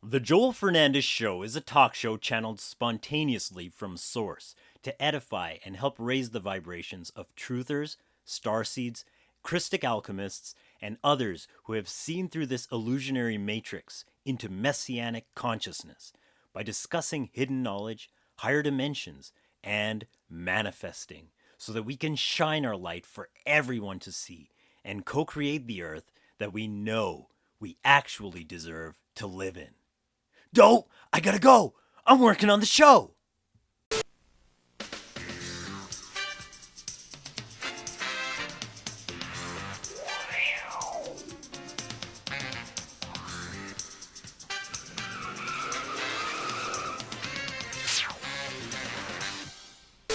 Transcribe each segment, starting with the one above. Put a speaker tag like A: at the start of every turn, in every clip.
A: The Joel Fernandez Show is a talk show channeled spontaneously from source to edify and help raise the vibrations of truthers, starseeds, Christic alchemists, and others who have seen through this illusionary matrix into messianic consciousness by discussing hidden knowledge, higher dimensions, and manifesting so that we can shine our light for everyone to see and co-create the earth that we know we actually deserve to live in. Don't! I gotta go! I'm working on the show!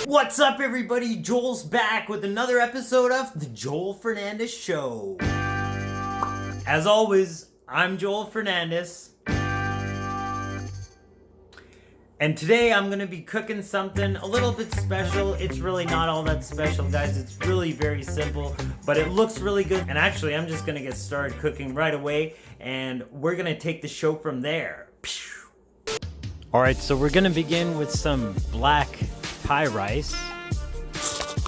A: What's up, everybody? Joel's back with another episode of The Joel Fernandez Show. As always, I'm Joel Fernandez. And today I'm going to be cooking something a little bit special. It's really not all that special, guys. It's really very simple, but it looks really good. And actually, I'm just going to get started cooking right away, and we're going to take the show from there. Alright, so we're going to begin with some black Thai rice.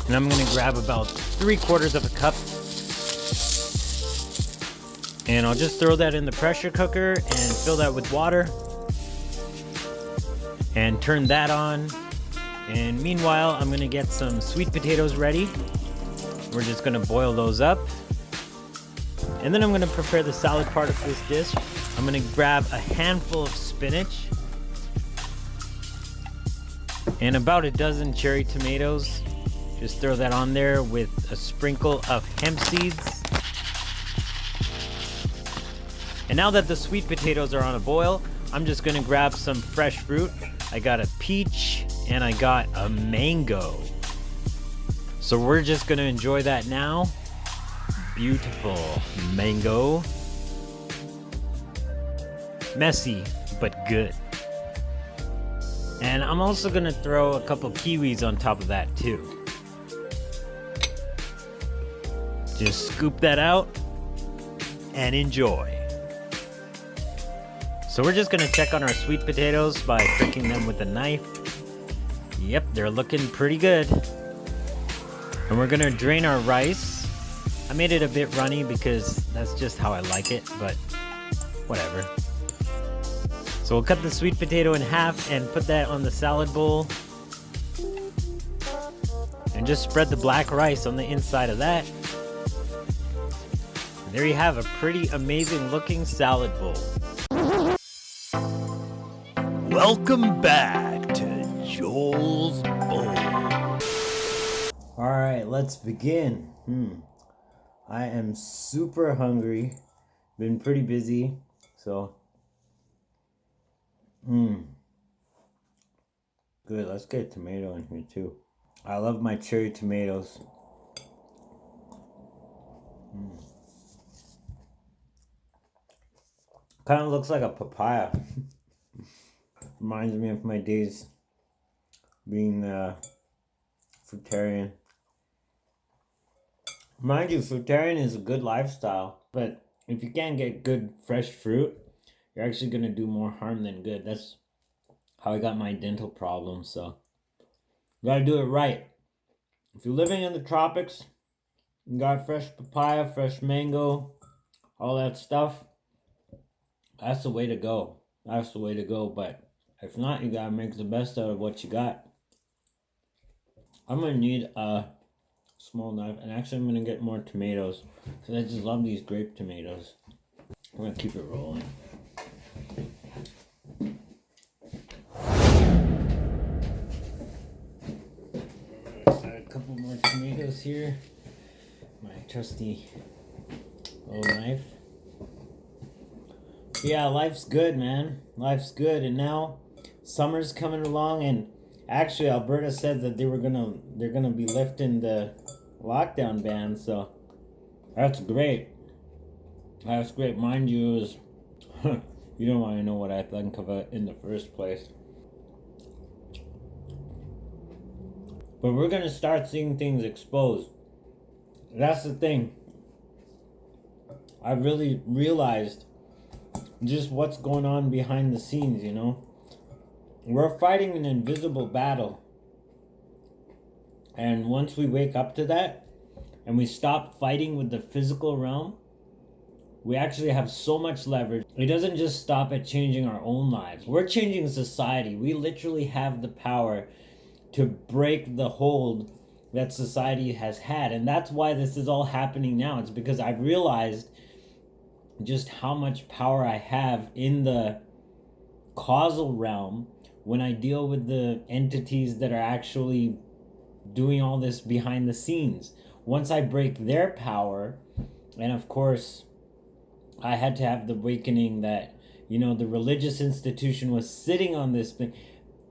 A: And I'm going to grab about 3/4 of a cup. And I'll just throw that in the pressure cooker and fill that with water. And turn that on. And meanwhile, I'm gonna get some sweet potatoes ready. We're just gonna boil those up. And then I'm gonna prepare the salad part of this dish. I'm gonna grab a handful of spinach and about a dozen cherry tomatoes. Just throw that on there with a sprinkle of hemp seeds. And now that the sweet potatoes are on a boil, I'm just gonna grab some fresh fruit. I got a peach and I got a mango. So we're just gonna enjoy that now. Beautiful mango. Messy, but good. And I'm also gonna throw a couple kiwis on top of that too. Just scoop that out and enjoy. So we're just gonna check on our sweet potatoes by pricking them with a knife. Yep, they're looking pretty good. And we're gonna drain our rice. I made it a bit runny because that's just how I like it, but whatever. So we'll cut the sweet potato in half and put that on the salad bowl. And just spread the black rice on the inside of that. And there you have a pretty amazing looking salad bowl. Welcome back to Joel's Bowl. Alright, let's begin. I am super hungry. Been pretty busy, so good, let's get a tomato in here too. I love my cherry tomatoes. Kind of looks like a papaya. Reminds me of my days being fruitarian. Mind you, fruitarian is a good lifestyle, but if you can't get good fresh fruit, you're actually going to do more harm than good. That's how I got my dental problems, so you got to do it right. If you're living in the tropics, you got fresh papaya, fresh mango, all that stuff, that's the way to go. That's the way to go, but if not, you gotta make the best out of what you got. I'm gonna need a small knife, and actually I'm gonna get more tomatoes, because I just love these grape tomatoes. I'm gonna keep it rolling. Add a couple more tomatoes here. My trusty little knife. Yeah, life's good, man. Life's good, and now summer's coming along, and actually Alberta said that they're gonna be lifting the lockdown ban, so that's great. That's great. Mind you, is you don't want to know what I think of it in the first place. But we're gonna start seeing things exposed. That's the thing. I really realized just what's going on behind the scenes, you know? We're fighting an invisible battle. And once we wake up to that and we stop fighting with the physical realm, we actually have so much leverage. It doesn't just stop at changing our own lives. We're changing society. We literally have the power to break the hold that society has had. And that's why this is all happening now. It's because I've realized just how much power I have in the causal realm when I deal with the entities that are actually doing all this behind the scenes. Once I break their power, and of course, I had to have the awakening that, you know, the religious institution was sitting on this thing.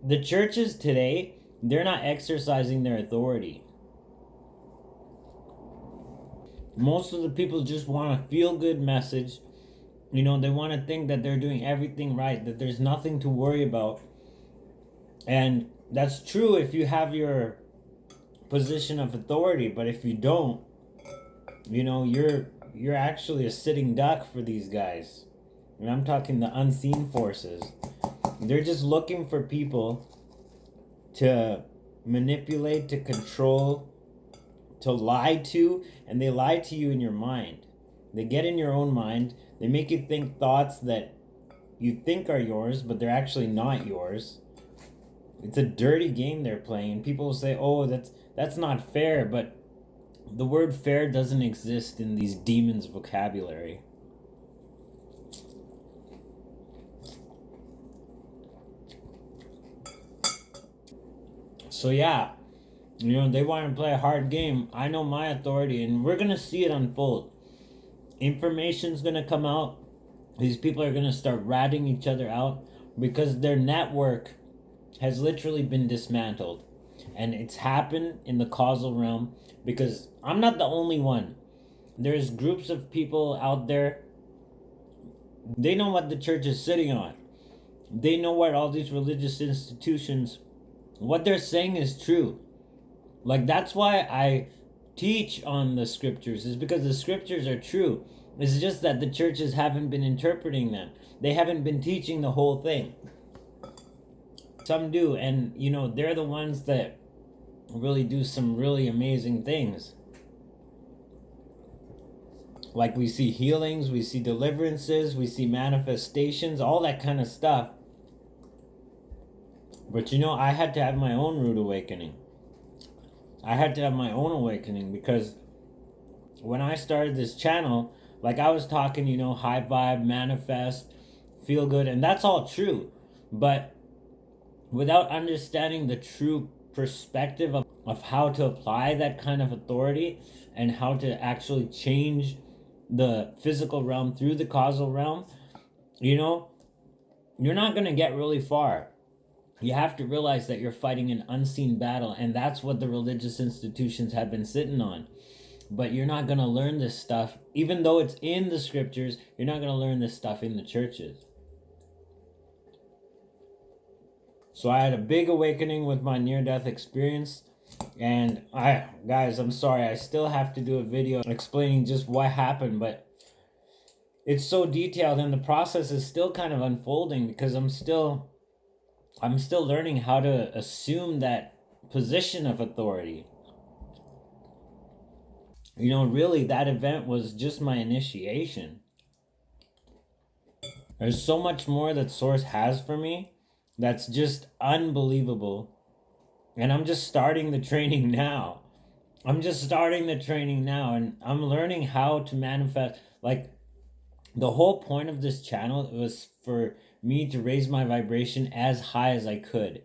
A: The churches today, they're not exercising their authority. Most of the people just want a feel good message. You know, they want to think that they're doing everything right, that there's nothing to worry about. And that's true if you have your position of authority, but if you don't, you know, you're actually a sitting duck for these guys. And I'm talking the unseen forces. They're just looking for people to manipulate, to control, to lie to, and they lie to you in your mind. They get in your own mind. They make you think thoughts that you think are yours, but they're actually not yours. It's a dirty game they're playing. People say, "Oh, that's not fair," but the word fair doesn't exist in these demons' vocabulary. So yeah, you know, they want to play a hard game. I know my authority, and we're going to see it unfold. Information's going to come out. These people are going to start ratting each other out because their network has literally been dismantled. And it's happened in the causal realm because I'm not the only one. There's groups of people out there. They know what the church is sitting on. They know what all these religious institutions, what they're saying is true. Like, that's why I teach on the scriptures, is because the scriptures are true. It's just that the churches haven't been interpreting them. They haven't been teaching the whole thing. Some do, and you know, they're the ones that really do some really amazing things. Like, we see healings, we see deliverances, we see manifestations, all that kind of stuff. But you know, I had to have my own rude awakening. I had to have my own awakening because when I started this channel, like, I was talking, you know, high vibe, manifest, feel good, and that's all true. But without understanding the true perspective of how to apply that kind of authority and how to actually change the physical realm through the causal realm, you know, you're not going to get really far. You have to realize that you're fighting an unseen battle, and that's what the religious institutions have been sitting on. But you're not going to learn this stuff, even though it's in the scriptures, you're not going to learn this stuff in the churches. So I had a big awakening with my near-death experience. And guys, I'm sorry, I still have to do a video explaining just what happened, but it's so detailed and the process is still kind of unfolding because I'm still learning how to assume that position of authority. You know, really, that event was just my initiation. There's so much more that Source has for me that's just unbelievable. And I'm just starting the training now. And I'm learning how to manifest. Like, the whole point of this channel was for me to raise my vibration as high as I could.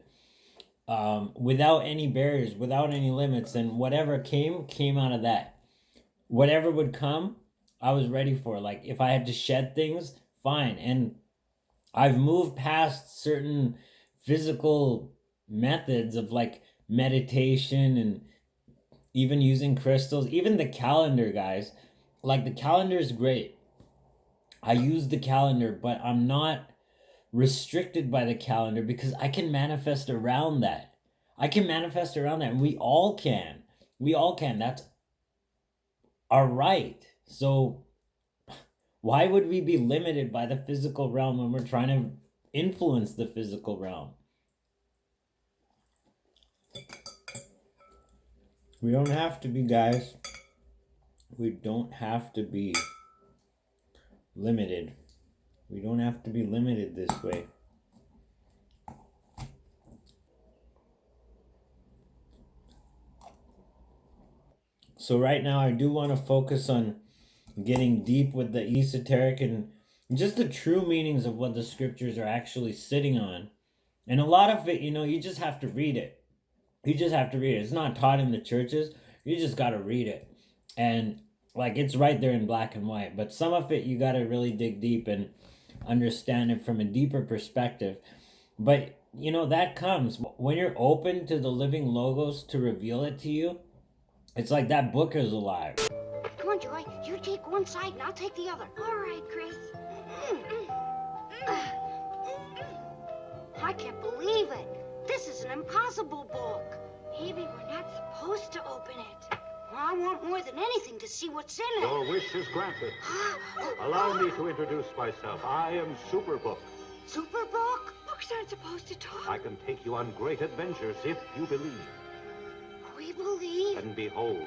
A: Without any barriers, without any limits. And whatever came out of that. Whatever would come, I was ready for. Like, if I had to shed things, fine. And I've moved past certain physical methods of like meditation and even using crystals, even the calendar, guys. Like, the calendar is great. I use the calendar, but I'm not restricted by the calendar because I can manifest around that. And we all can. That's our right. So Why would we be limited by the physical realm when we're trying to influence the physical realm? We don't have to be, guys. We don't have to be limited. We don't have to be limited this way. So right now I do want to focus on getting deep with the esoteric and just the true meanings of what the scriptures are actually sitting on. And a lot of it, you just have to read it. You just have to read it. It's not taught in the churches. You just got to read it. And like it's right there in black and white. But some of it you got to really dig deep and understand it from a deeper perspective. But that comes when you're open to the living logos to reveal it to you. It's like that book is alive.
B: Come on, Joy. You take one side and I'll take the other. All right, Chris. I can't believe it. This is an impossible book. Maybe we're not supposed to open it. I want more than anything to see what's in it.
C: Your wish is granted. Allow me to introduce myself. I am Superbook.
B: Superbook? Books aren't supposed to talk.
C: I can take you on great adventures if you believe.
B: We believe.
C: And behold.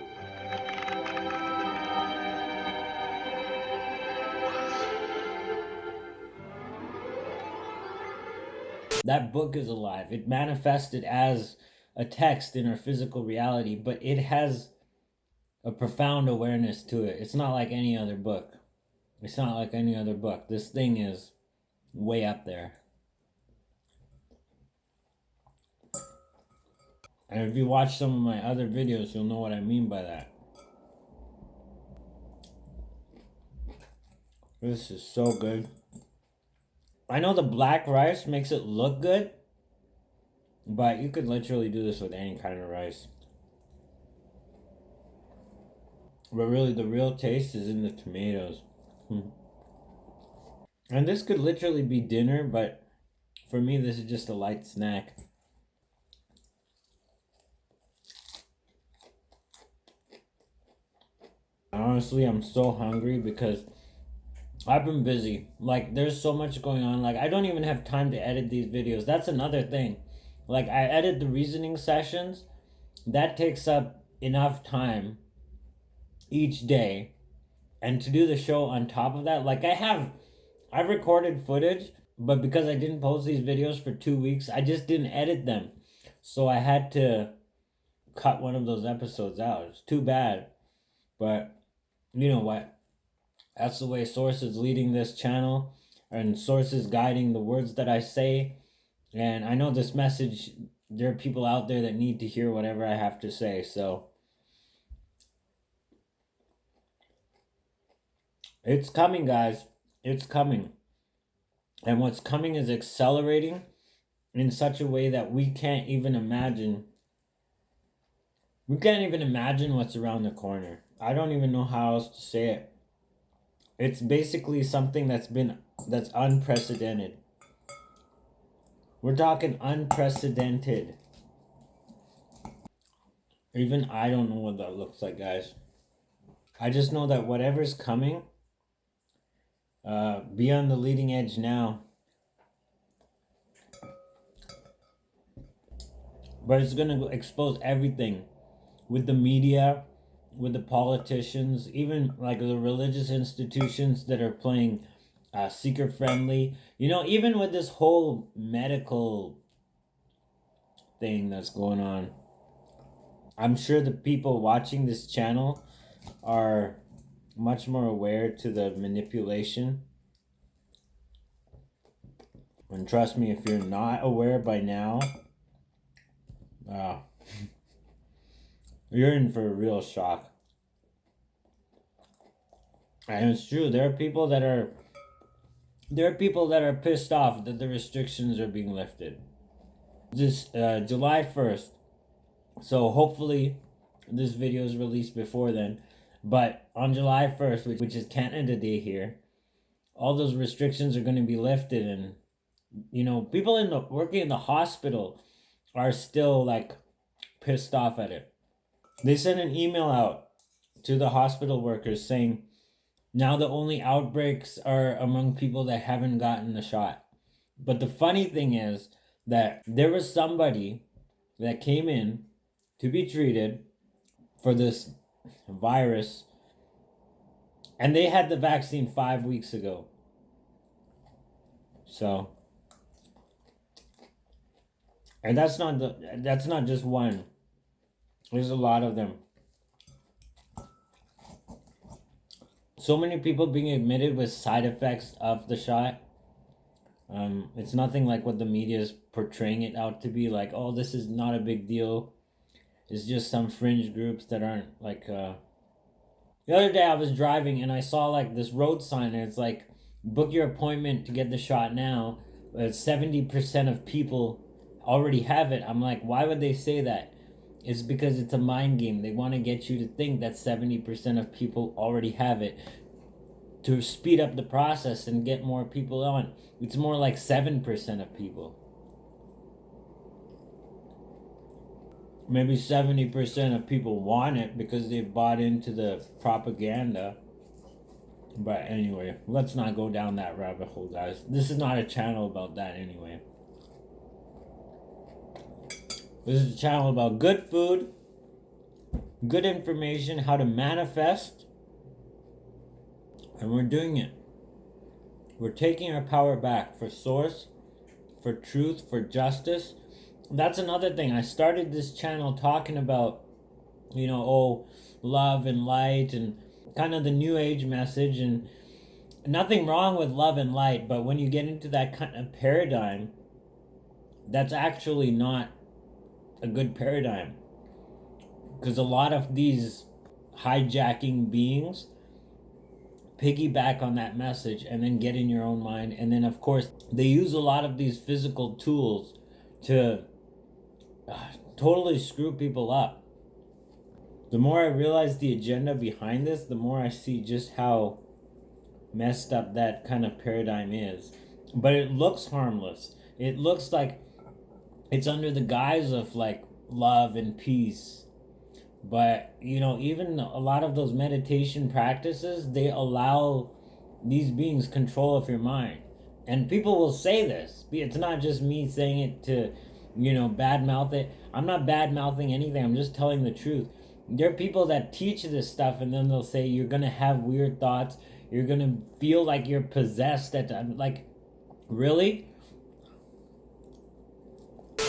A: That book is alive. It manifested as a text in our physical reality, but it has a profound awareness to it. It's not like any other book. It's not like any other book. This thing is way up there. And if you watch some of my other videos, you'll know what I mean by that. This is so good. I know the black rice makes it look good, but you could literally do this with any kind of rice. But really, the real taste is in the tomatoes. And this could literally be dinner, but for me, this is just a light snack. Honestly, I'm so hungry because I've been busy. Like, there's so much going on. Like, I don't even have time to edit these videos. That's another thing. Like, I edit the reasoning sessions. That takes up enough time each day. And to do the show on top of that, like, I've recorded footage, but because I didn't post these videos for 2 weeks, I just didn't edit them. So I had to cut one of those episodes out. It's too bad. But you know what? That's the way Source is leading this channel, and Source is guiding the words that I say. And I know this message, there are people out there that need to hear whatever I have to say. So it's coming, guys. It's coming. And what's coming is accelerating in such a way that we can't even imagine. We can't even imagine what's around the corner. I don't even know how else to say it. It's basically something that's unprecedented. We're talking unprecedented. Even I don't know what that looks like, guys. I just know that whatever's coming, be on the leading edge now. But it's going to expose everything with the media, with the politicians, even like the religious institutions that are playing seeker friendly. Even with this whole medical thing that's going on, I'm sure the people watching this channel are much more aware to the manipulation. And trust me, if you're not aware by now, you're in for a real shock. And it's true, there are people that are pissed off that the restrictions are being lifted. This July 1st. So hopefully this video is released before then. But on July 1st, which is Canada Day here, all those restrictions are going to be lifted. And, people working in the hospital are still like pissed off at it. They sent an email out to the hospital workers saying, Now the only outbreaks are among people that haven't gotten the shot. But the funny thing is that there was somebody that came in to be treated for this virus, and they had the vaccine 5 weeks ago. So, and that's not just one. There's a lot of them. So many people being admitted with side effects of the shot. It's nothing like what the media is portraying it out to be. Like, oh, this is not a big deal. It's just some fringe groups that aren't like. The other day I was driving and I saw like this road sign, and it's like, book your appointment to get the shot now. 70% of people already have it. I'm like, why would they say that? It's because it's a mind game. They want to get you to think that 70% of people already have it to speed up the process and get more people on. It's more like 7% of people. Maybe 70% of people want it because they bought into the propaganda. But anyway, let's not go down that rabbit hole, guys. This is not a channel about that anyway. This is a channel about good food, good information, how to manifest, and we're doing it. We're taking our power back for source, for truth, for justice. That's another thing. I started this channel talking about, love and light and kind of the new age message, and nothing wrong with love and light, but when you get into that kind of paradigm, that's actually not a good paradigm, because a lot of these hijacking beings piggyback on that message and then get in your own mind, and then of course they use a lot of these physical tools to totally screw people up. The more I realize the agenda behind this, the more I see just how messed up that kind of paradigm is. But it looks harmless. It looks like it's under the guise of like love and peace. But, even a lot of those meditation practices, they allow these beings control of your mind. And people will say this. It's not just me saying it to, bad mouth it. I'm not bad mouthing anything. I'm just telling the truth. There are people that teach this stuff, and then they'll say you're going to have weird thoughts. You're going to feel like you're possessed. I'm like, really?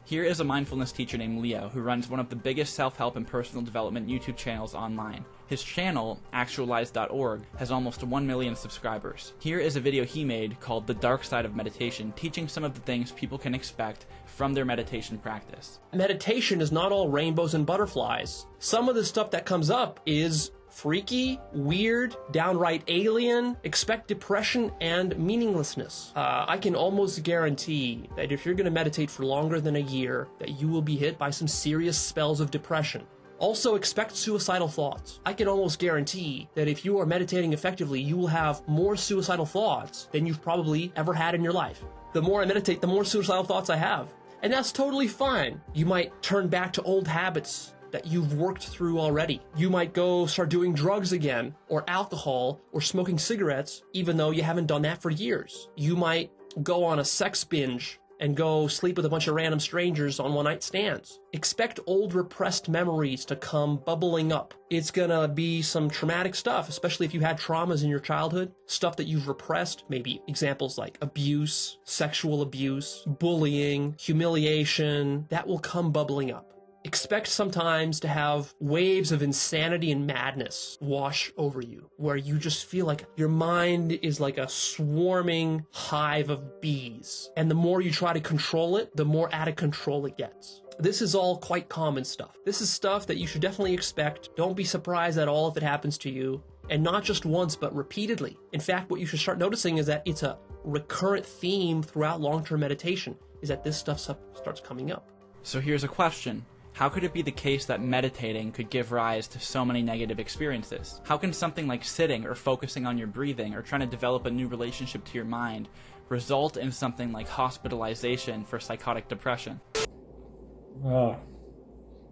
D: Here is a mindfulness teacher named Leo who runs one of the biggest self-help and personal development YouTube channels online. His channel, actualize.org, has almost 1 million subscribers. Here is a video he made called The Dark Side of Meditation, teaching some of the things people can expect from their meditation practice.
E: Meditation is not all rainbows and butterflies. Some of the stuff that comes up is freaky, weird, downright alien. Expect depression and meaninglessness. I can almost guarantee that if you're going to meditate for longer than a year, that you will be hit by some serious spells of depression. Also expect suicidal thoughts. I can almost guarantee that if you are meditating effectively, you will have more suicidal thoughts than you've probably ever had in your life. The more I meditate, the more suicidal thoughts I have. And that's totally fine. You might turn back to old habits that you've worked through already. You might go start doing drugs again, or alcohol, or smoking cigarettes, even though you haven't done that for years. You might go on a sex binge and go sleep with a bunch of random strangers on one-night stands. Expect old repressed memories to come bubbling up. It's gonna be some traumatic stuff, especially if you had traumas in your childhood, stuff that you've repressed, maybe examples like abuse, sexual abuse, bullying, humiliation, that will come bubbling up. Expect sometimes to have waves of insanity and madness wash over you, where you just feel like your mind is like a swarming hive of bees. And the more you try to control it, the more out of control it gets. This is all quite common stuff. This is stuff that you should definitely expect. Don't be surprised at all if it happens to you. And not just once, but repeatedly. In fact, what you should start noticing is that it's a recurrent theme throughout long-term meditation, is that this stuff starts coming up.
D: So here's a question. How could it be the case that meditating could give rise to so many negative experiences? How can something like sitting or focusing on your breathing or trying to develop a new relationship to your mind result in something like hospitalization for psychotic depression?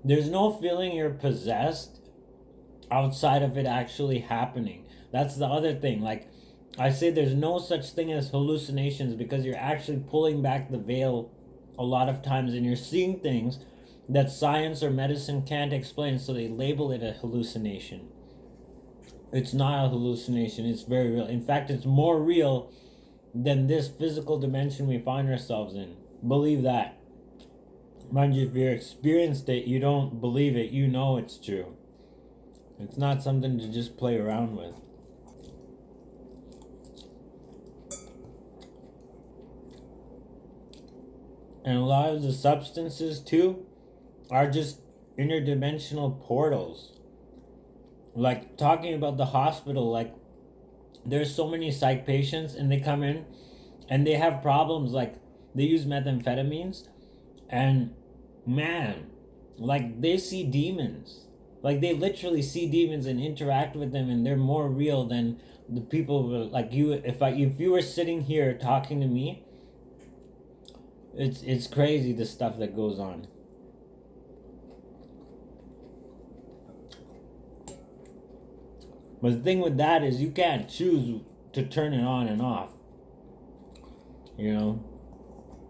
A: There's no feeling you're possessed outside of it actually happening. That's the other thing. Like, I say there's no such thing as hallucinations because you're actually pulling back the veil a lot of times and you're seeing things that science or medicine can't explain, so they label it a hallucination. It's not a hallucination, it's very real. In fact, it's more real than this physical dimension we find ourselves in. Believe that. Mind you, if you experienced it, you don't believe it, you know it's true. It's not something to just play around with. And a lot of the substances too are just interdimensional portals. Like, talking about the hospital, like, there's so many psych patients and they come in and they have problems, like they use methamphetamines, and man, like, they see demons. Like, they literally see demons and interact with them, and they're more real than the people like you. If you were sitting here talking to me, it's crazy the stuff that goes on. But the thing with that is you can't choose to turn it on and off. You know?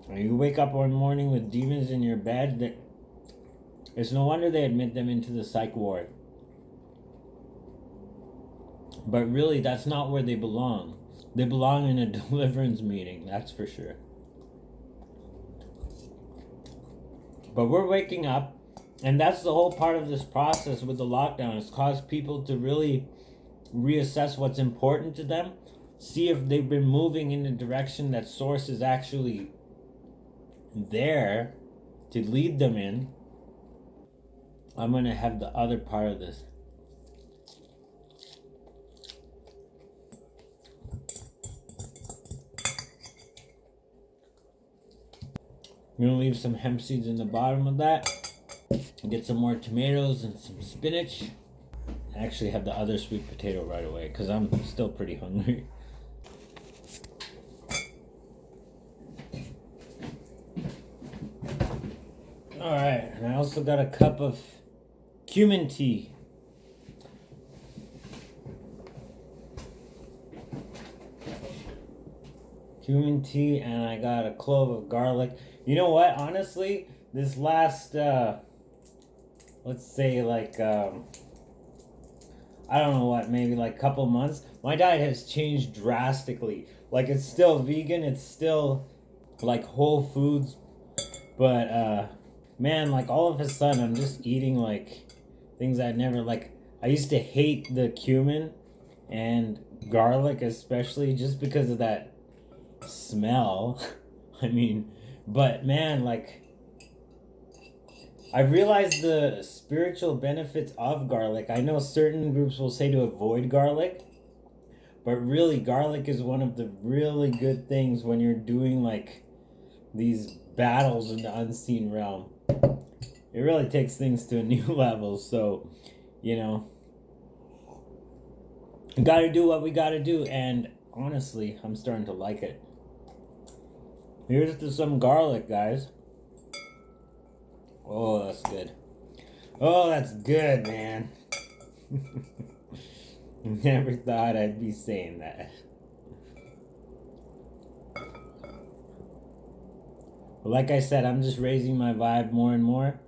A: And you wake up one morning with demons in your bed, it's no wonder they admit them into the psych ward. But really, that's not where they belong. They belong in a deliverance meeting, that's for sure. But we're waking up, and that's the whole part of this process with the lockdown. It's caused people to really reassess what's important to them, see if they've been moving in the direction that source is actually there to lead them in. I'm gonna have the other part of this. I'm gonna leave some hemp seeds in the bottom of that. Get some more tomatoes and some spinach. I actually have the other sweet potato right away because I'm still pretty hungry. Alright, and I also got a cup of cumin tea. Cumin tea, and I got a clove of garlic. You know what? Honestly, this last, let's say like, I don't know what, maybe like couple months, my diet has changed drastically. Like, it's still vegan, it's still like whole foods, but man, like all of a sudden I'm just eating like things I'd never, like, I used to hate the cumin and garlic especially just because of that smell. I mean, but man, like, I realized the spiritual benefits of garlic. I know certain groups will say to avoid garlic, but really garlic is one of the really good things when you're doing like these battles in the unseen realm. It really takes things to a new level. So, you know, we gotta do what we gotta do, and honestly, I'm starting to like it. Here's to some garlic, guys. Oh, that's good. Oh, that's good, man. Never thought I'd be saying that. But like I said, I'm just raising my vibe more and more.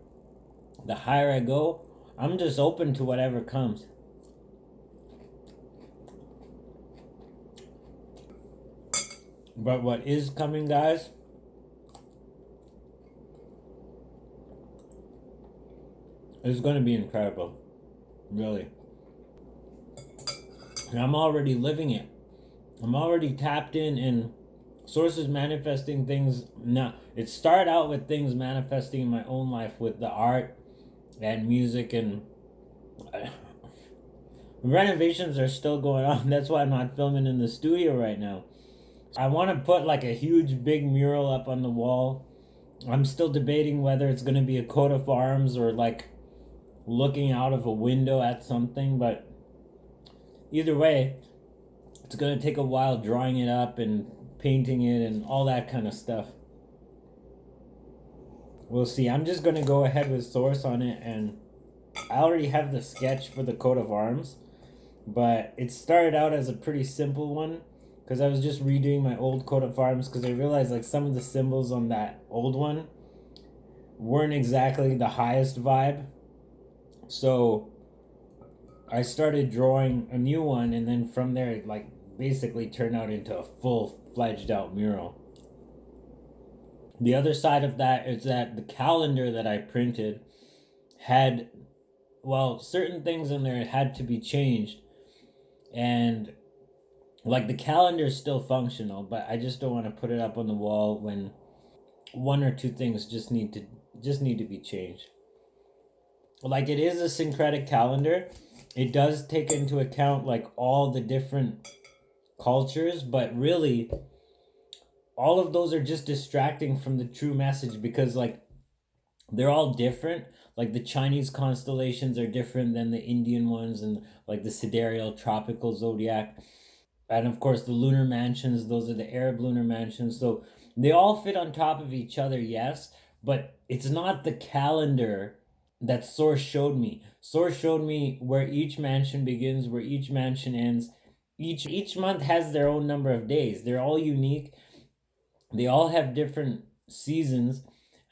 A: The higher I go, I'm just open to whatever comes. But what is coming, guys, is going to be incredible. Really. And I'm already living it. I'm already tapped in, and sources manifesting things now. It started out with things manifesting in my own life with the art and music, and renovations are still going on. That's why I'm not filming in the studio right now. I want to put like a huge big mural up on the wall. I'm still debating whether it's going to be a coat of arms or like looking out of a window at something, but either way, it's going to take a while drawing it up and painting it and all that kind of stuff. We'll see. I'm just going to go ahead with source on it, and I already have the sketch for the coat of arms. but it started out as a pretty simple one because I was just redoing my old coat of arms because I realized like some of the symbols on that old one weren't exactly the highest vibe. So I started drawing a new one, and then from there it like basically turned out into a full-fledged out mural. The other side of that is that the calendar that I printed had, well, certain things in there had to be changed, and like the calendar is still functional, but I just don't want to put it up on the wall when one or two things just need to be changed. Like, it is a syncretic calendar. It does take into account like all the different cultures, but really all of those are just distracting from the true message because like they're all different. Like the Chinese constellations are different than the Indian ones, and like the sidereal tropical zodiac. And of course the lunar mansions, those are the Arab lunar mansions. So they all fit on top of each other, yes, but it's not the calendar that Source showed me. Source showed me where each mansion begins, where each mansion ends. Each month has their own number of days. They're all unique. They all have different seasons,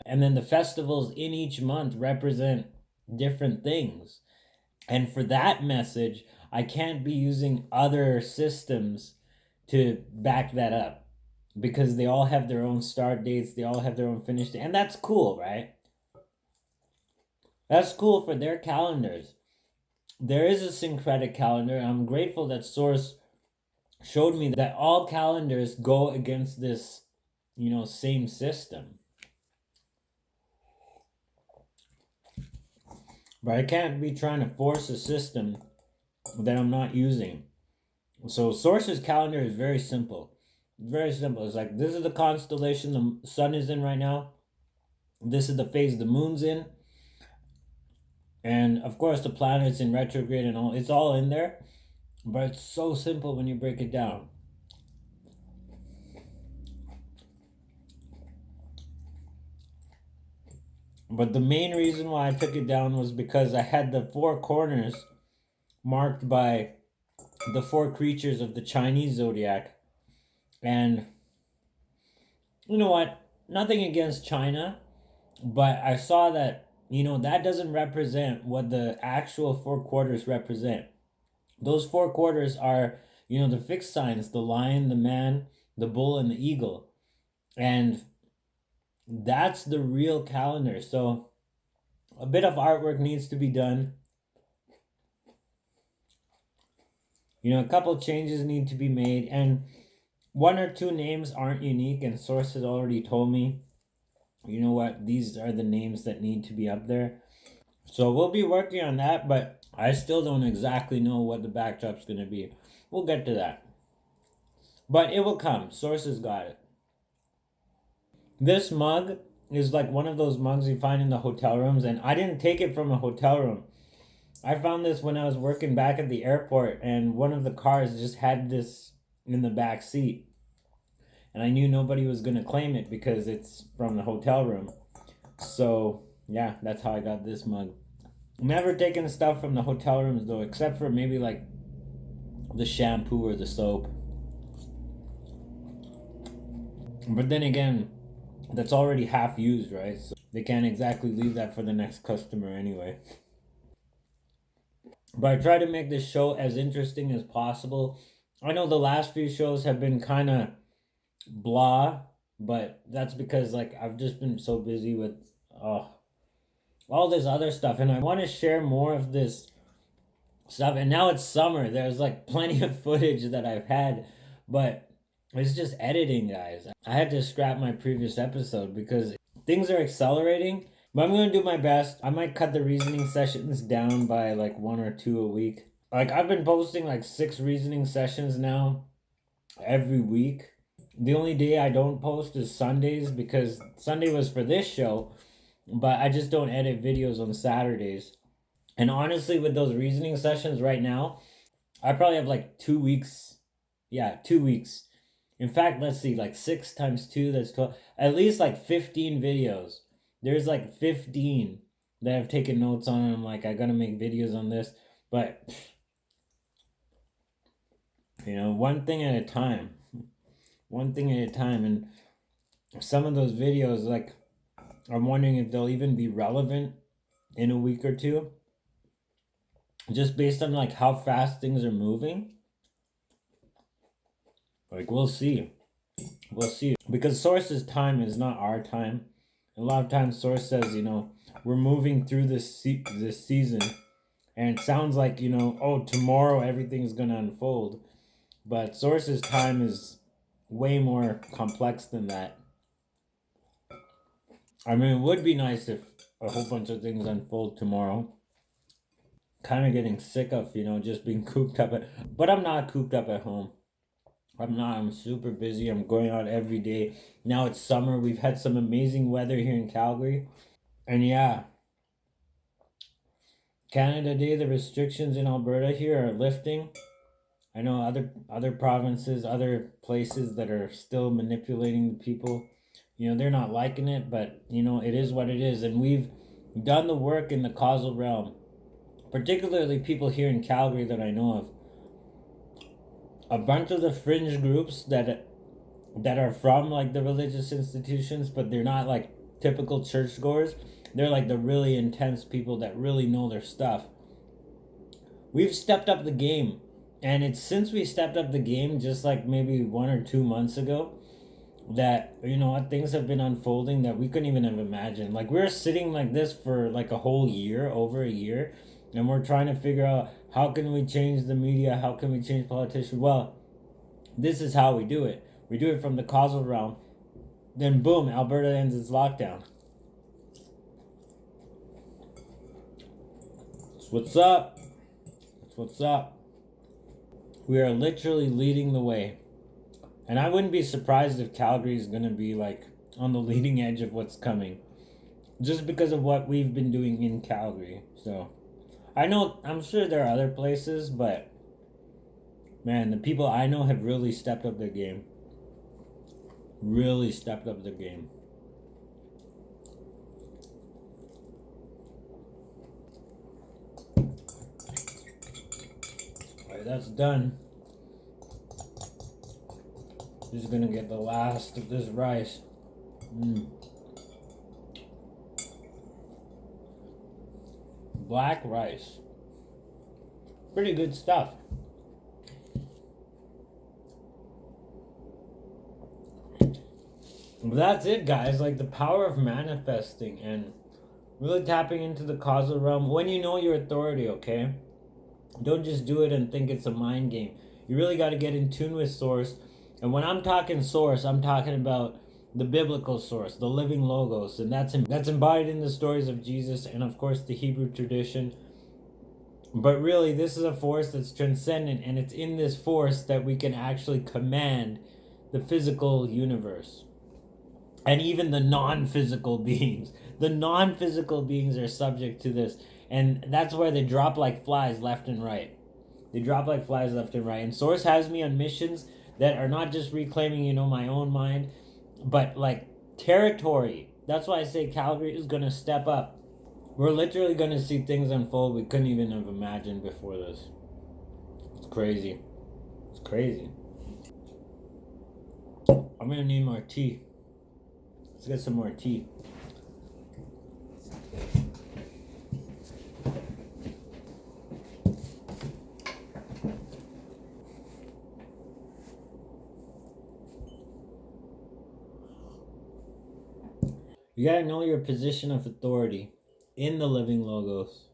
A: and then the festivals in each month represent different things. And for that message, I can't be using other systems to back that up because they all have their own start dates, they all have their own finish date, and that's cool, right? That's cool for their calendars. There is a syncretic calendar. I'm grateful that Source showed me that all calendars go against this, same system. But I can't be trying to force a system that I'm not using. So Source's calendar is very simple. Very simple. It's like, this is the constellation the sun is in right now. This is the phase the moon's in. And of course the planets in retrograde and all. It's all in there. But it's so simple when you break it down. But the main reason why I took it down was because I had the four corners marked by the four creatures of the Chinese zodiac. And you know what? Nothing against China, but I saw that, that doesn't represent what the actual four quarters represent. Those four quarters are, the fixed signs, the lion, the man, the bull, and the eagle. And that's the real calendar. So a bit of artwork needs to be done. A couple changes need to be made, and one or two names aren't unique, and Source has already told me, you know what, these are the names that need to be up there. So we'll be working on that, but I still don't exactly know what the backdrop's going to be. We'll get to that. But it will come. Source has got it. This mug is like one of those mugs you find in the hotel rooms, and I didn't take it from a hotel room. I found this when I was working back at the airport, and one of the cars just had this in the back seat. And I knew nobody was going to claim it because it's from the hotel room. So, yeah, that's how I got this mug. Never taken stuff from the hotel rooms, though, except for maybe like the shampoo or the soap. But then again, that's already half used, right? So they can't exactly leave that for the next customer anyway. But I try to make this show as interesting as possible. I know the last few shows have been kind of blah, but that's because like I've just been so busy with all this other stuff, and I want to share more of this stuff. And now it's summer. There's like plenty of footage that I've had, but it's just editing, guys. I had to scrap my previous episode because things are accelerating, but I'm going to do my best. I might cut the reasoning sessions down by like 1 or 2 a week. Like, I've been posting like 6 reasoning sessions now every week. The only day I don't post is Sundays because Sunday was for this show, but I just don't edit videos on Saturdays. And honestly, with those reasoning sessions right now, I probably have like 2 weeks. Yeah, 2 weeks. In fact, let's see, like 6 times 2, that's 12. At least like 15 videos. There's like 15 that I've taken notes on, and I'm like, I gotta make videos on this. But You know, one thing at a time. One thing at a time. And some of those videos, like, I'm wondering if they'll even be relevant in a week or two. Just based on, like, how fast things are moving. Like, we'll see. We'll see. Because Source's time is not our time. A lot of times Source says, you know, we're moving through this season. And it sounds like, you know, oh, tomorrow everything's going to unfold. But Source's time is way more complex than that. I mean, it would be nice if a whole bunch of things unfold tomorrow. Kind of getting sick of, you know, just being cooped up. But I'm not cooped up at home. I'm not. I'm super busy. I'm going out every day. Now it's summer. We've had some amazing weather here in Calgary. And yeah, Canada Day, the restrictions in Alberta here are lifting. I know other provinces, other places that are still manipulating the people. You know, they're not liking it, but, you know, it is what it is. And we've done the work in the causal realm. Particularly people here in Calgary that I know of. A bunch of the fringe groups that are from, like, the religious institutions, but they're not, like, typical churchgoers. They're, like, the really intense people that really know their stuff. We've stepped up the game. And it's since we stepped up the game, just like maybe 1 or 2 months ago, that, you know what, things have been unfolding that we couldn't even have imagined. Like, we're sitting like this for like a whole year, over a year, and we're trying to figure out how can we change the media, how can we change politicians. Well, this is how we do it. We do it from the causal realm. Then boom, Alberta ends its lockdown. That's what's up. That's what's up. We are literally leading the way. And I wouldn't be surprised if Calgary is going to be, like, on the leading edge of what's coming. Just because of what we've been doing in Calgary. So, I'm sure there are other places, but, man, the people I know have really stepped up their game. Really stepped up their game. Alright, that's done. Just gonna get the last of this rice. Black rice. Pretty good stuff. But that's it, guys. Like, the power of manifesting and really tapping into the causal realm when you know your authority, okay? Don't just do it and think it's a mind game. You really got to get in tune with Source. And when I'm talking Source, I'm talking about the biblical Source, the living Logos. And that's embodied in the stories of Jesus and, of course, the Hebrew tradition. But really, this is a force that's transcendent. And it's in this force that we can actually command the physical universe. And even the non-physical beings. The non-physical beings are subject to this. And that's where they drop like flies left and right. They drop like flies left and right. And Source has me on missions that are not just reclaiming, you know, my own mind, but like territory. That's why I say Calgary is going to step up. We're literally going to see things unfold we couldn't even have imagined before this. It's crazy. It's crazy. I'm going to need more tea. Let's get some more tea. You gotta know your position of authority in the living Logos.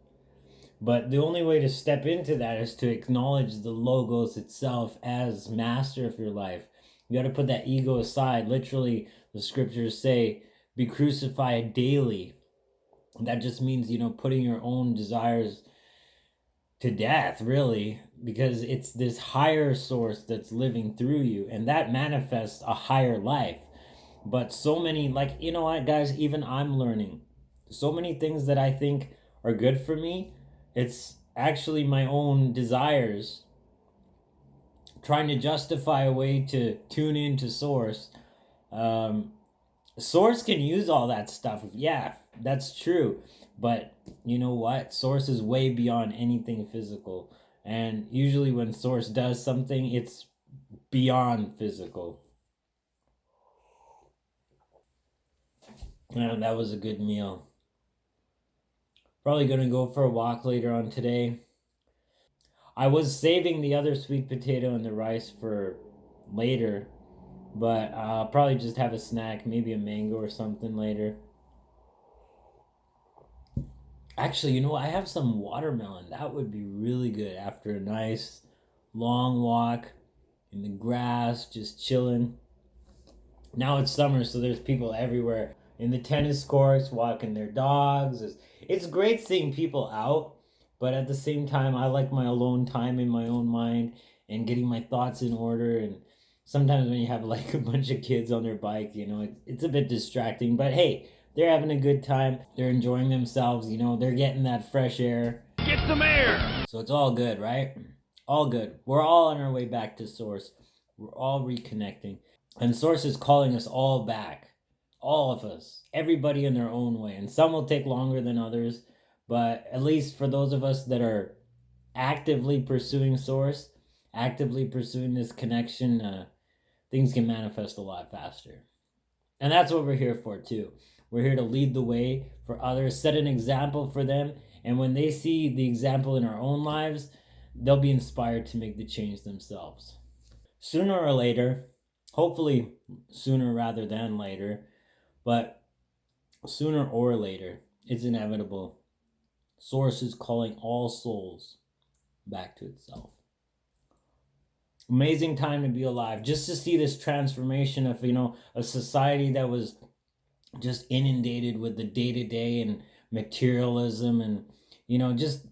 A: But the only way to step into that is to acknowledge the Logos itself as master of your life. You gotta put that ego aside. Literally, the scriptures say, be crucified daily. That just means, you know, putting your own desires to death, really, because it's this higher source that's living through you, and that manifests a higher life. But so many, like, you know what, guys, even I'm learning. So many things that I think are good for me, it's actually my own desires trying to justify a way to tune into Source. Source can use all that stuff. Yeah, that's true. But you know what? Source is way beyond anything physical. And usually when Source does something, it's beyond physical. And that was a good meal. Probably going to go for a walk later on today. I was saving the other sweet potato and the rice for later, but I'll probably just have a snack, maybe a mango or something later. Actually, you know, I have some watermelon. That would be really good after a nice long walk in the grass, just chilling. Now it's summer, so there's people everywhere in the tennis courts walking their dogs. It's great seeing people out, but at the same time, I like my alone time in my own mind and getting my thoughts in order. And sometimes when you have like a bunch of kids on their bike, you know, it's a bit distracting. But hey, they're having a good time. They're enjoying themselves. You know, they're getting that fresh air.
C: Get some air!
A: So it's all good, right? All good. We're all on our way back to Source. We're all reconnecting. And Source is calling us all back. All of us. Everybody in their own way. And some will take longer than others. But at least for those of us that are actively pursuing Source, actively pursuing this connection, things can manifest a lot faster. And that's what we're here for too. We're here to lead the way for others, set an example for them. And when they see the example in our own lives, they'll be inspired to make the change themselves. Sooner or later, hopefully sooner rather than later, but sooner or later, it's inevitable. Source is calling all souls back to itself. Amazing time to be alive. Just to see this transformation of, you know, a society that was just inundated with the day-to-day and materialism and, you know, just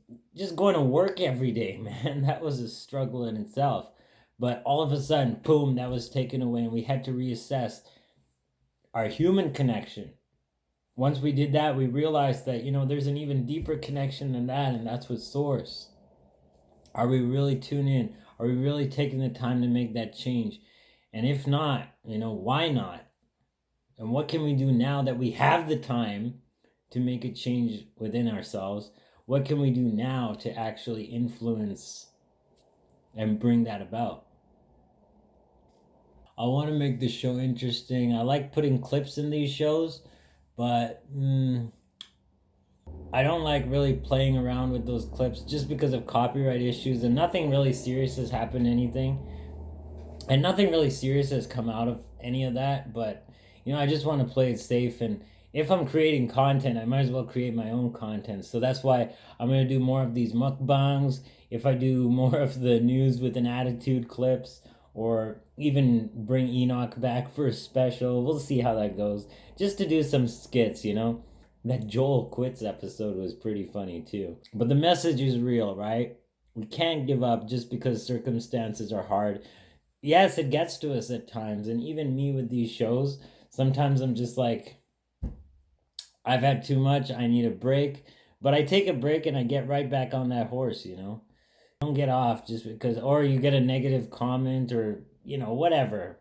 A: going to work every day, man. That was a struggle in itself. But all of a sudden, boom, that was taken away, and we had to reassess our human connection. Once we did that, we realized that, you know, there's an even deeper connection than that, and that's with Source. Are we really tuned in? Are we really taking the time to make that change? And if not, you know, why not? And what can we do now that we have the time to make a change within ourselves? What can we do now to actually influence and bring that about? I want to make the show interesting. I like putting clips in these shows, but I don't like really playing around with those clips just because of copyright issues, and nothing really serious has happened, and nothing really serious has come out of any of that. But you know, I just want to play it safe, and if I'm creating content, I might as well create my own content. So that's why I'm going to do more of these mukbangs. If I do more of the news with an attitude clips, or even bring Enoch back for a special, we'll see how that goes. Just to do some skits, you know. That Joel Quits episode was pretty funny too. But the message is real, right? We can't give up just because circumstances are hard. Yes, it gets to us at times. And even me with these shows, sometimes I'm just like, I've had too much, I need a break. But I take a break and I get right back on that horse, you know? Don't get off just because, or you get a negative comment, or, you know, whatever,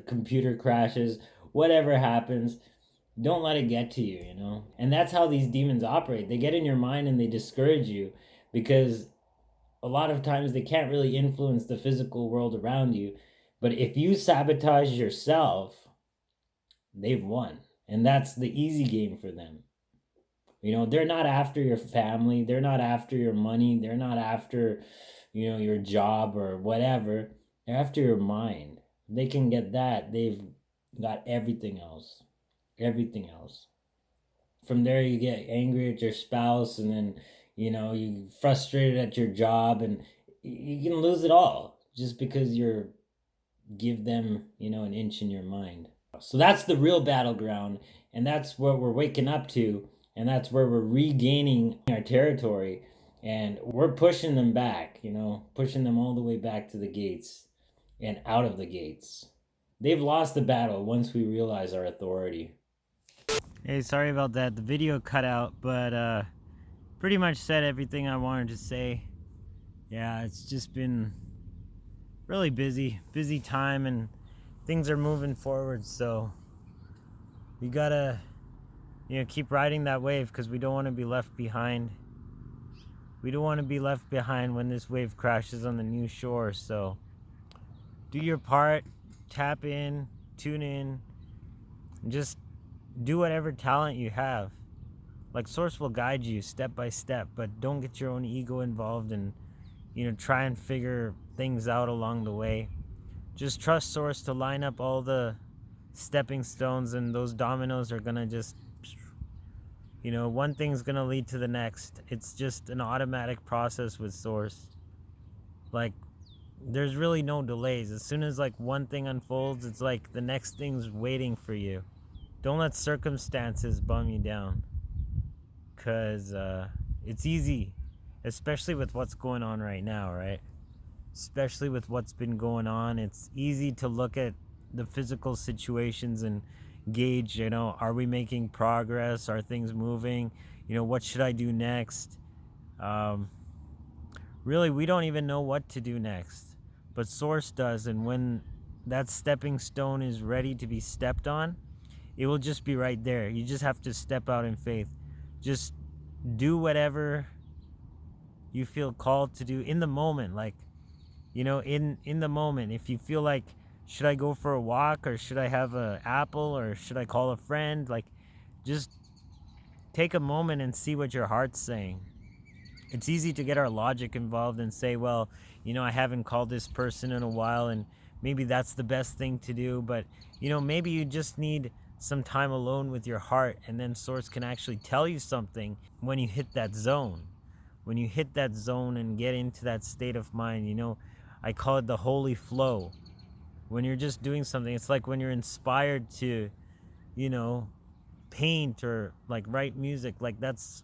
A: computer crashes, whatever happens. Don't let it get to you, you know? And that's how these demons operate. They get in your mind and they discourage you, because a lot of times they can't really influence the physical world around you. But if you sabotage yourself, they've won. And that's the easy game for them. You know, they're not after your family. They're not after your money. They're not after, you know, your job or whatever. They're after your mind. If they can get that, they've got everything else. Everything else. From there, you get angry at your spouse, and then, you know, you frustrated at your job, and you can lose it all just because you're give them, you know, an inch in your mind. So that's the real battleground, and that's what we're waking up to, and that's where we're regaining our territory, and we're pushing them back, you know, pushing them all the way back to the gates and out of the gates. They've lost the battle once we realize our authority. Hey, sorry about that. The video cut out, but pretty much said everything I wanted to say. Yeah, it's just been really busy time, and things are moving forward, so we gotta, you know, keep riding that wave, because we don't want to be left behind. We don't want to be left behind when this wave crashes on the new shore. So do your part, tap in, tune in, and just do whatever talent you have. Like, Source will guide you step by step, but don't get your own ego involved and, try and figure things out along the way. Just trust Source to line up all the stepping stones, and those dominoes are gonna just, one thing's gonna lead to the next. It's just an automatic process with Source. Like, there's really no delays. As soon as like one thing unfolds, it's like the next thing's waiting for you. Don't let circumstances bum you down, because it's easy, especially with what's going on right now, right? Especially with what's been going on, it's easy to look at the physical situations and gauge, are we making progress? Are things moving? What should I do next? Really, we don't even know what to do next, but Source does. And when that stepping stone is ready to be stepped on, it will just be right there. You just have to step out in faith. Just do whatever you feel called to do in the moment. Like, in the moment, if you feel like, should I go for a walk, or should I have an apple, or should I call a friend? Like, just take a moment and see what your heart's saying. It's easy to get our logic involved and say, well, I haven't called this person in a while, and maybe that's the best thing to do. But, maybe you just need some time alone with your heart, and then Source can actually tell you something when you hit that zone. When you hit that zone and get into that state of mind, I call it the holy flow. When you're just doing something, it's like when you're inspired to, paint or like write music. Like, that's,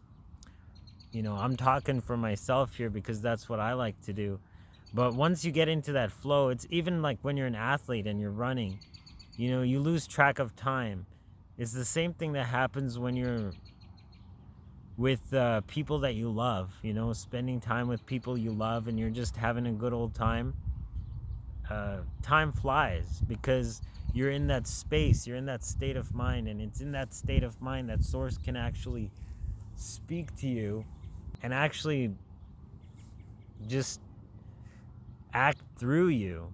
A: I'm talking for myself here because that's what I like to do. But once you get into that flow, it's even like when you're an athlete and you're running, you lose track of time. It's the same thing that happens when you're with people that you love, spending time with people you love, and you're just having a good old time. Time flies because you're in that space, you're in that state of mind, and it's in that state of mind that Source can actually speak to you and actually just act through you.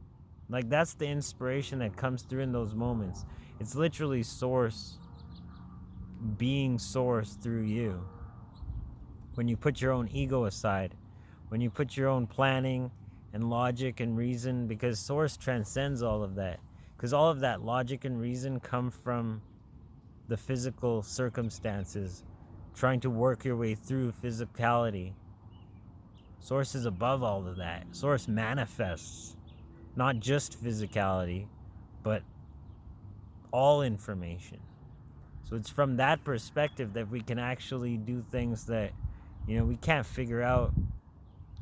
A: Like, that's the inspiration that comes through in those moments. It's literally Source being Source through you. When you put your own ego aside, when you put your own planning and logic and reason, because Source transcends all of that. Because all of that logic and reason come from the physical circumstances, trying to work your way through physicality. Source is above all of that. Source manifests not just physicality, but all information. So it's from that perspective that we can actually do things that, we can't figure out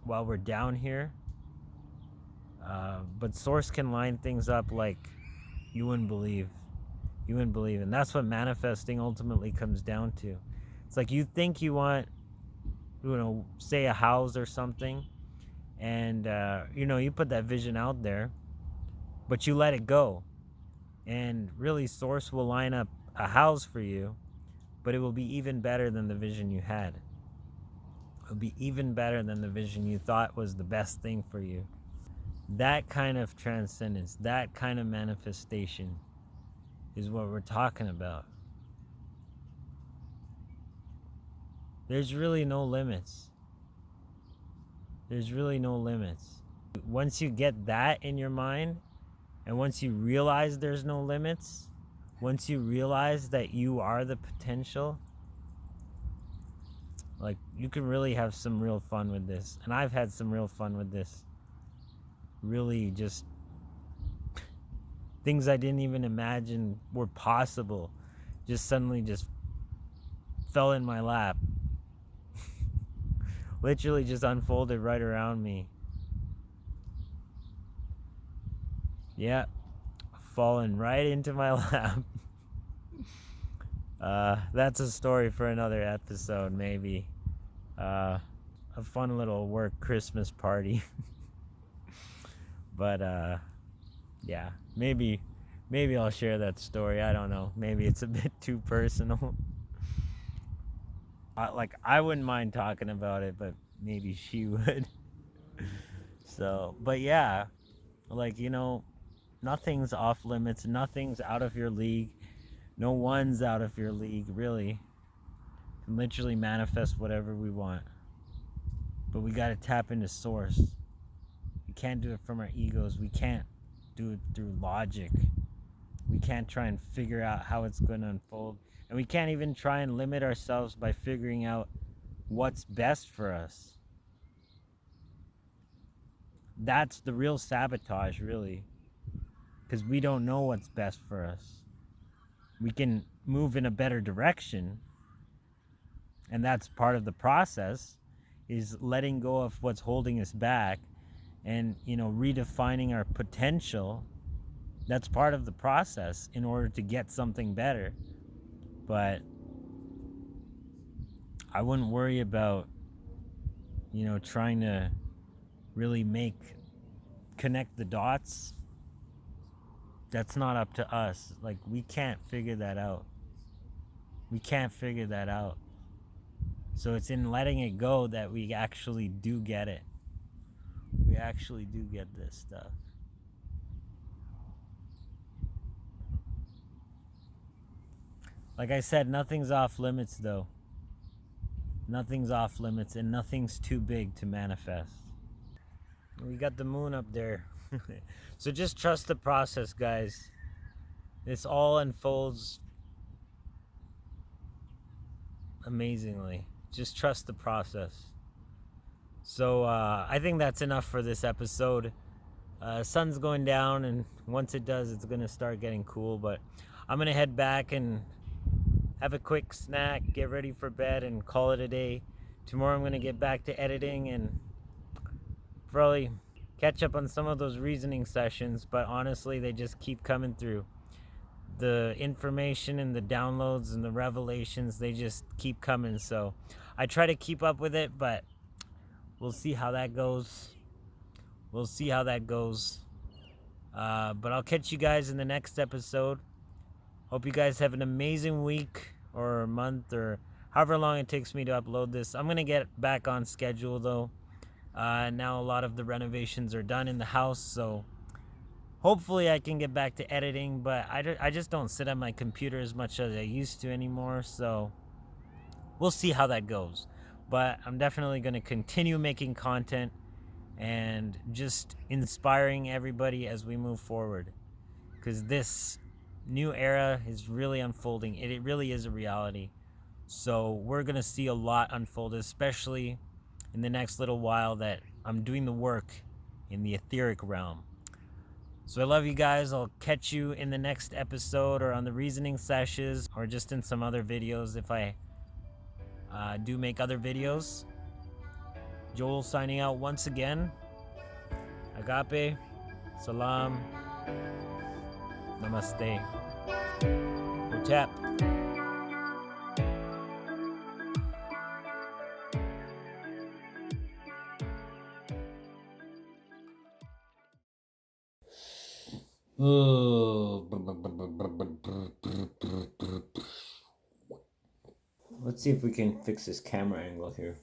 A: while we're down here. But Source can line things up like you wouldn't believe. You wouldn't believe. And that's what manifesting ultimately comes down to. It's like, you think you want, say a house or something, and, you put that vision out there, but you let it go. And really, Source will line up a house for you, but it will be even better than the vision you had. It'll be even better than the vision you thought was the best thing for you. That kind of transcendence, that kind of manifestation is what we're talking about. There's really no limits. There's really no limits. Once you get that in your mind, and once you realize there's no limits, once you realize that you are the potential, like, you can really have some real fun with this. And I've had some real fun with this. Really, just things I didn't even imagine were possible just suddenly just fell in my lap. Literally just unfolded right around me. Yeah, fallen right into my lap. That's a story for another episode, maybe. A fun little work Christmas party. But yeah, maybe I'll share that story. I don't know. Maybe it's a bit too personal. I wouldn't mind talking about it, but maybe she would. So, but yeah, like, you know, nothing's off limits, nothing's out of your league, no one's out of your league, really. We can literally manifest whatever we want, but we got to tap into source. We can't do it from our egos. We can't do it through logic. We can't try and figure out how it's going to unfold, and we can't even try and limit ourselves by figuring out what's best for us. That's the real sabotage, really, because we don't know what's best for us. We can move in a better direction, and that's part of the process, is letting go of what's holding us back and, you know, redefining our potential. That's part of the process in order to get something better. But I wouldn't worry about, you know, trying to really connect the dots. That's not up to us. Like, we can't figure that out. We can't figure that out. So it's in letting it go that we actually do get it. We actually do get this stuff. Like I said, nothing's off limits, though. Nothing's off limits, and nothing's too big to manifest. We got the moon up there. So just trust the process, guys. This all unfolds amazingly. Just trust the process. So I think that's enough for this episode. Sun's going down, and once it does, it's gonna start getting cool. But I'm gonna head back and have a quick snack, get ready for bed, and call it a day. Tomorrow I'm gonna get back to editing and probably catch up on some of those reasoning sessions, but honestly, they just keep coming through. The information and the downloads and the revelations, they just keep coming. So I try to keep up with it, but we'll see how that goes. We'll see how that goes. But I'll catch you guys in the next episode. Hope you guys have an amazing week or month or however long it takes me to upload this. I'm going to get back on schedule, though. Now a lot of the renovations are done in the house, so hopefully I can get back to editing, but I just don't sit at my computer as much as I used to anymore, so we'll see how that goes. But I'm definitely going to continue making content and just inspiring everybody as we move forward, because this new era is really unfolding. It really is a reality. So we're going to see a lot unfold, especially in the next little while that I'm doing the work in the etheric realm. So I love you guys. I'll catch you in the next episode or on the reasoning sessions or just in some other videos if I do make other videos. Joel signing out once again. Agape, salaam, namaste. Hotep. Oh. Let's see if we can fix this camera angle here.